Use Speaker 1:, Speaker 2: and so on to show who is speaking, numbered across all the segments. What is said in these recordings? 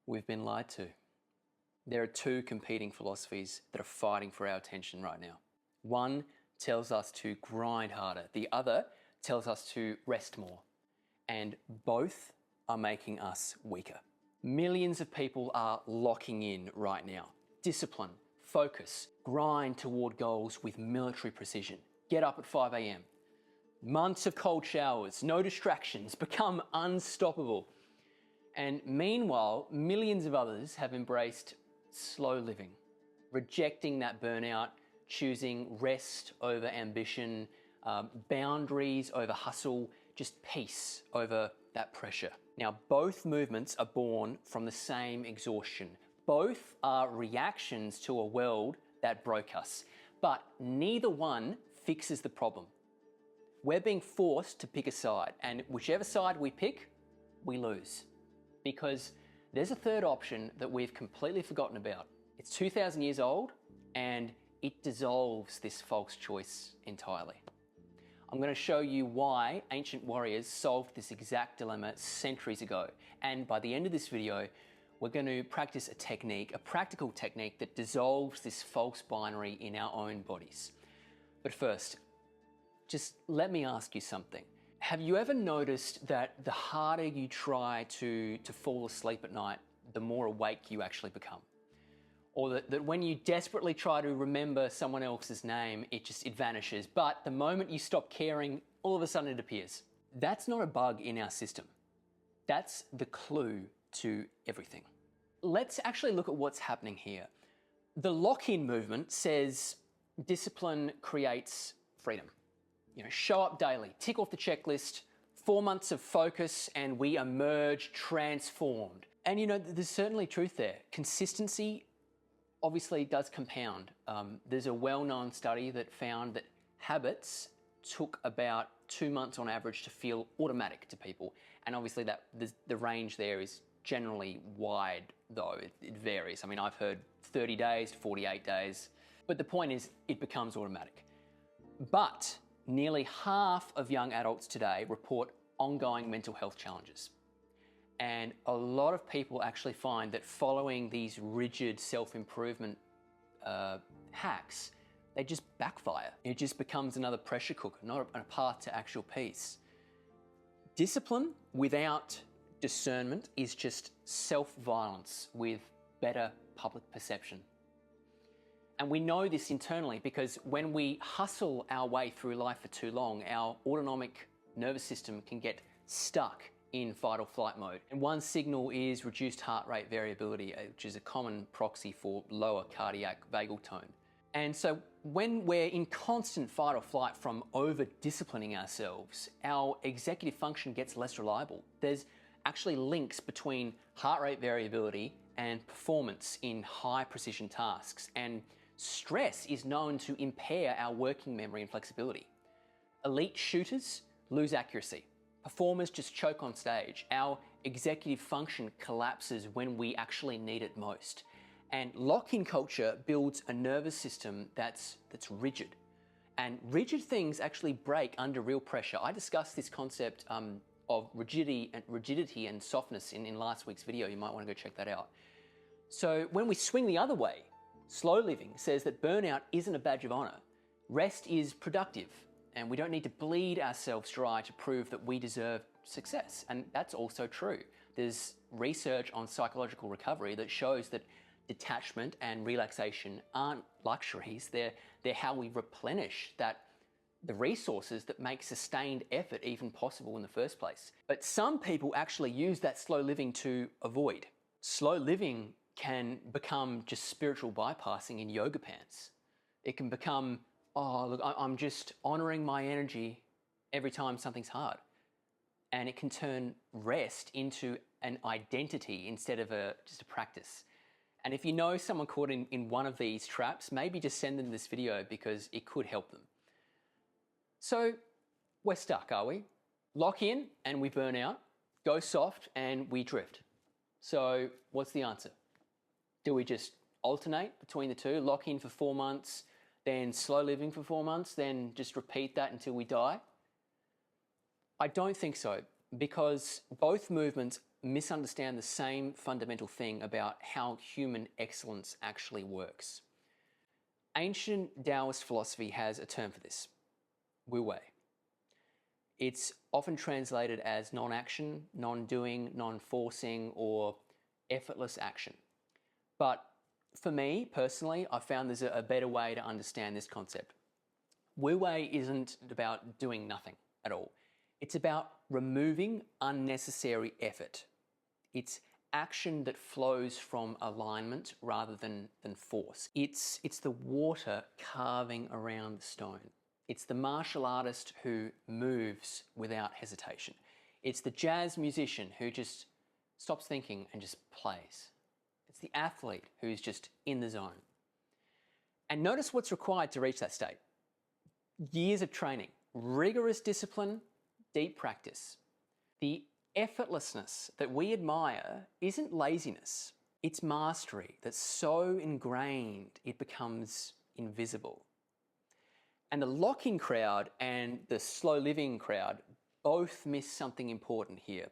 Speaker 1: We've been lied to. There are two competing philosophies that are fighting for our attention right now. One tells us to grind harder. The other tells us to rest more. And both are making us weaker. Millions of people are locking in right now. Discipline, focus, grind toward goals with military precision. Get up at 5 a.m. Months of cold showers, no distractions, become unstoppable. And meanwhile, millions of others have embraced slow living, rejecting that burnout, choosing rest over ambition, boundaries over hustle, just peace over that pressure. Now, both movements are born from the same exhaustion. Both are reactions to a world that broke us, but neither one fixes the problem. We're being forced to pick a side, and whichever side we pick, we lose. Because there's a third option that we've completely forgotten about. It's 2,000 years old, and it dissolves this false choice entirely. I'm going to show you why ancient warriors solved this exact dilemma centuries ago. And by the end of this video, we're going to practice a technique, a practical technique that dissolves this false binary in our own bodies. But first, just let me ask you something. Have you ever noticed that the harder you try to fall asleep at night, the more awake you actually become? Or that when you desperately try to remember someone else's name, it vanishes. But the moment you stop caring, all of a sudden it appears. That's not a bug in our system. That's the clue to everything. Let's actually look at what's happening here. The lock-in movement says discipline creates freedom. Show up daily, tick off the checklist, 4 months of focus, and we emerge transformed. And there's certainly truth there. Consistency obviously does compound. There's a well-known study that found that habits took about 2 months on average to feel automatic to people. And obviously the range there is generally wide, though it varies. I mean, I've heard 30 days to 48 days, but the point is it becomes automatic. But nearly half of young adults today report ongoing mental health challenges. And a lot of people actually find that following these rigid self-improvement hacks, they just backfire. It just becomes another pressure cooker, not a path to actual peace. Discipline without discernment is just self-violence with better public perception. And we know this internally because when we hustle our way through life for too long, our autonomic nervous system can get stuck in fight or flight mode. And one signal is reduced heart rate variability, which is a common proxy for lower cardiac vagal tone. And so when we're in constant fight or flight from over-disciplining ourselves, our executive function gets less reliable. There's actually links between heart rate variability and performance in high precision tasks. And stress is known to impair our working memory and flexibility. Elite shooters lose accuracy. Performers just choke on stage. Our executive function collapses when we actually need it most. And lock-in culture builds a nervous system that's rigid. And rigid things actually break under real pressure. I discussed this concept of rigidity and softness in last week's video. You might want to go check that out. So when we swing the other way, slow living says that burnout isn't a badge of honor. Rest is productive, and we don't need to bleed ourselves dry to prove that we deserve success. And that's also true. There's research on psychological recovery that shows that detachment and relaxation aren't luxuries. They're how we replenish the resources that make sustained effort even possible in the first place. But some people actually use that slow living to avoid. Slow living can become just spiritual bypassing in yoga pants. It can become, oh, look, I'm just honoring my energy every time something's hard. And it can turn rest into an identity instead of just a practice. And if you know someone caught in one of these traps, maybe just send them this video because it could help them. So we're stuck, are we? Lock in and we burn out. Go soft and we drift. So what's the answer? Do we just alternate between the two? Lock in for 4 months, then slow living for 4 months, then just repeat that until we die? I don't think so, because both movements misunderstand the same fundamental thing about how human excellence actually works. Ancient Taoist philosophy has a term for this, Wu Wei. It's often translated as non-action, non-doing, non-forcing, or effortless action. But for me, personally, I found there's a better way to understand this concept. Wu Wei isn't about doing nothing at all. It's about removing unnecessary effort. It's action that flows from alignment rather than force. It's the water carving around the stone. It's the martial artist who moves without hesitation. It's the jazz musician who just stops thinking and just plays. It's the athlete who's just in the zone. And notice what's required to reach that state. Years of training, rigorous discipline, deep practice. The effortlessness that we admire isn't laziness. It's mastery that's so ingrained it becomes invisible. And the lock-in crowd and the slow-living crowd both miss something important here.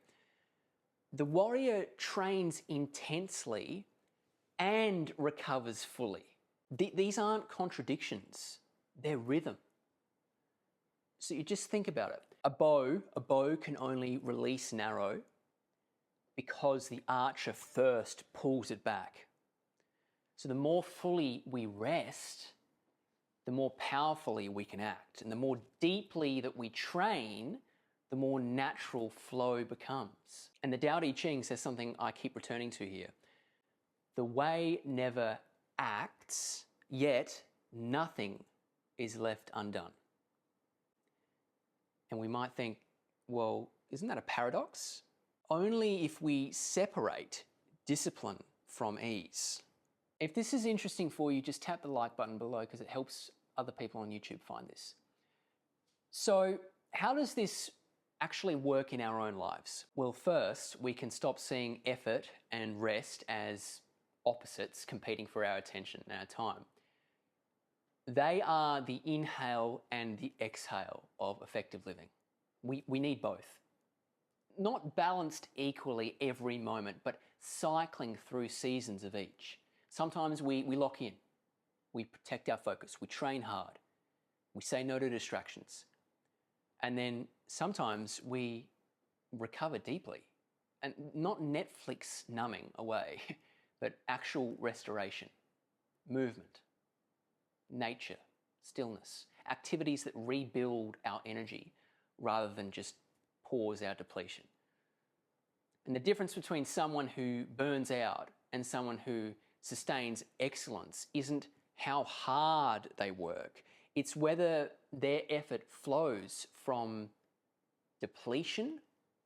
Speaker 1: The warrior trains intensely and recovers fully. These aren't contradictions, they're rhythm. So you just think about it. A bow can only release an arrow because the archer first pulls it back. So the more fully we rest, the more powerfully we can act. And the more deeply that we train, the more natural flow becomes. And the Tao Te Ching says something I keep returning to here. The way never acts, yet nothing is left undone. And we might think, well, isn't that a paradox? Only if we separate discipline from ease. If this is interesting for you, just tap the like button below because it helps other people on YouTube find this. So how does this actually work in our own lives? Well, first, we can stop seeing effort and rest as opposites competing for our attention and our time. They are the inhale and the exhale of effective living. We need both. Not balanced equally every moment, but cycling through seasons of each. Sometimes we lock in. We protect our focus. We train hard. We say no to distractions. And then sometimes we recover deeply. And not Netflix numbing away, but actual restoration, movement, nature, stillness, activities that rebuild our energy rather than just pause our depletion. And the difference between someone who burns out and someone who sustains excellence isn't how hard they work. It's whether their effort flows from depletion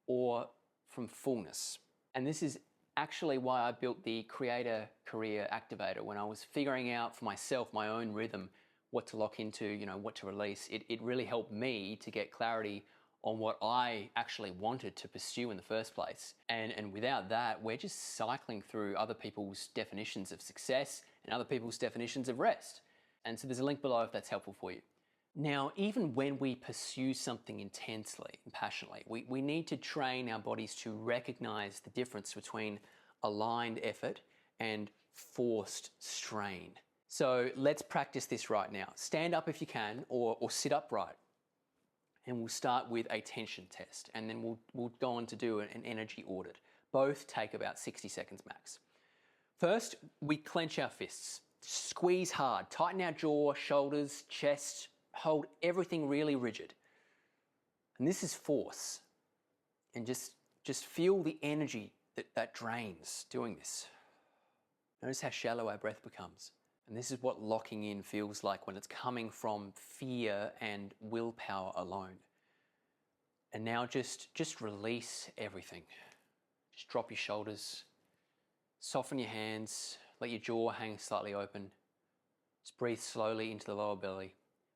Speaker 1: or from fullness. And this is actually why I built the Creator Career Activator. When I was figuring out for myself my own rhythm, what to lock into, what to release, it really helped me to get clarity on what I actually wanted to pursue in the first place. And without that, we're just cycling through other people's definitions of success and other people's definitions of rest. And so there's a link below if that's helpful for you. Now, even when we pursue something intensely and passionately, we need to train our bodies to recognize the difference between aligned effort and forced strain. So let's practice this right now. Stand up if you can, or sit upright. And we'll start with a tension test, and then we'll go on to do an energy audit. Both take about 60 seconds max. First, we clench our fists. Squeeze hard. Tighten our jaw, shoulders, chest. Hold everything really rigid. And this is force. And just feel the energy that drains doing this. Notice how shallow our breath becomes. And this is what locking in feels like when it's coming from fear and willpower alone. And now just release everything. Just drop your shoulders. Soften your hands. Let your jaw hang slightly open. Just breathe slowly into the lower belly.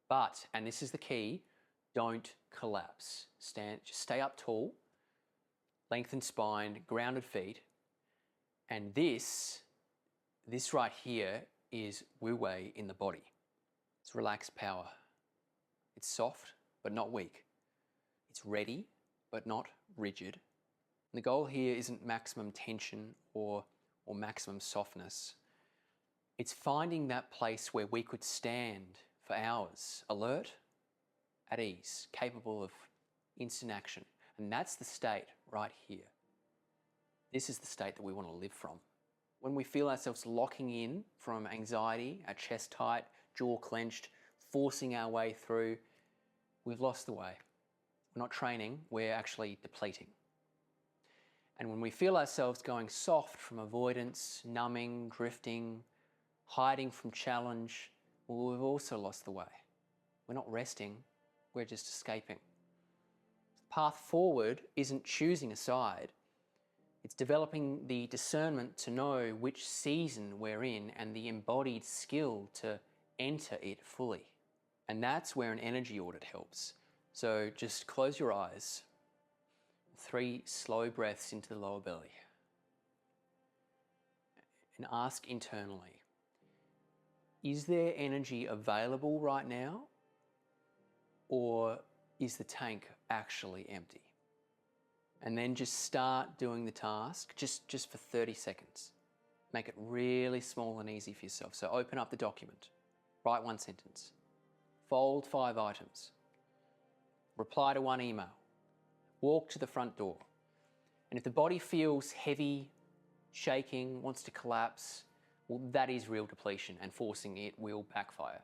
Speaker 1: But, and this is the key, don't collapse. Just stay up tall, lengthened spine, grounded feet. And this right here is Wu Wei in the body. It's relaxed power. It's soft, but not weak. It's ready, but not rigid. And the goal here isn't maximum tension or maximum softness. It's finding that place where we could stand for hours, alert, at ease, capable of instant action. And that's the state right here. This is the state that we want to live from. When we feel ourselves locking in from anxiety, our chest tight, jaw clenched, forcing our way through, we've lost the way. We're not training, we're actually depleting. And when we feel ourselves going soft from avoidance, numbing, drifting, hiding from challenge, well, we've also lost the way. We're not resting, we're just escaping. The path forward isn't choosing a side. It's developing the discernment to know which season we're in and the embodied skill to enter it fully. And that's where an energy audit helps. So just close your eyes. 3 slow breaths into the lower belly. And ask internally, is there energy available right now? Or is the tank actually empty? And then just start doing the task just for 30 seconds. Make it really small and easy for yourself. So open up the document, write 1 sentence, fold 5 items, reply to 1 email, walk to the front door. And if the body feels heavy, shaking, wants to collapse, well, that is real depletion, and forcing it will backfire.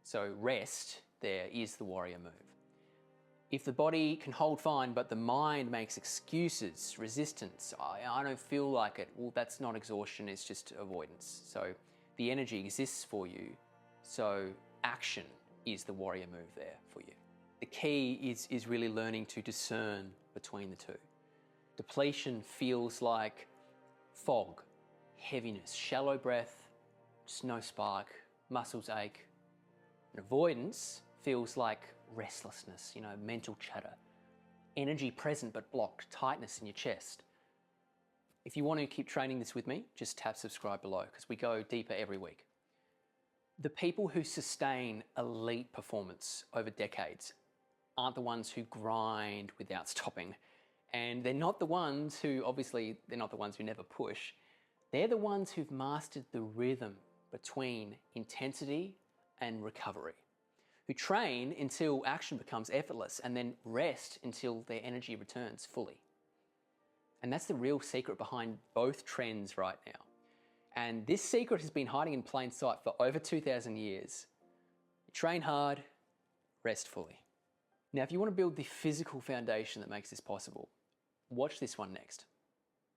Speaker 1: So rest there is the warrior move. If the body can hold fine, but the mind makes excuses, resistance, I don't feel like it, well, that's not exhaustion, it's just avoidance. So the energy exists for you, so action is the warrior move there for you. The key is really learning to discern between the two. Depletion feels like fog, heaviness, shallow breath, just no spark, muscles ache. And avoidance feels like restlessness, mental chatter, energy present but blocked, tightness in your chest. If you want to keep training this with me, just tap subscribe below because we go deeper every week. The people who sustain elite performance over decades aren't the ones who grind without stopping. And they're not the ones who never push. They're the ones who've mastered the rhythm between intensity and recovery, who train until action becomes effortless and then rest until their energy returns fully. And that's the real secret behind both trends right now. And this secret has been hiding in plain sight for over 2,000 years. Train hard, rest fully. Now, if you want to build the physical foundation that makes this possible, watch this one next.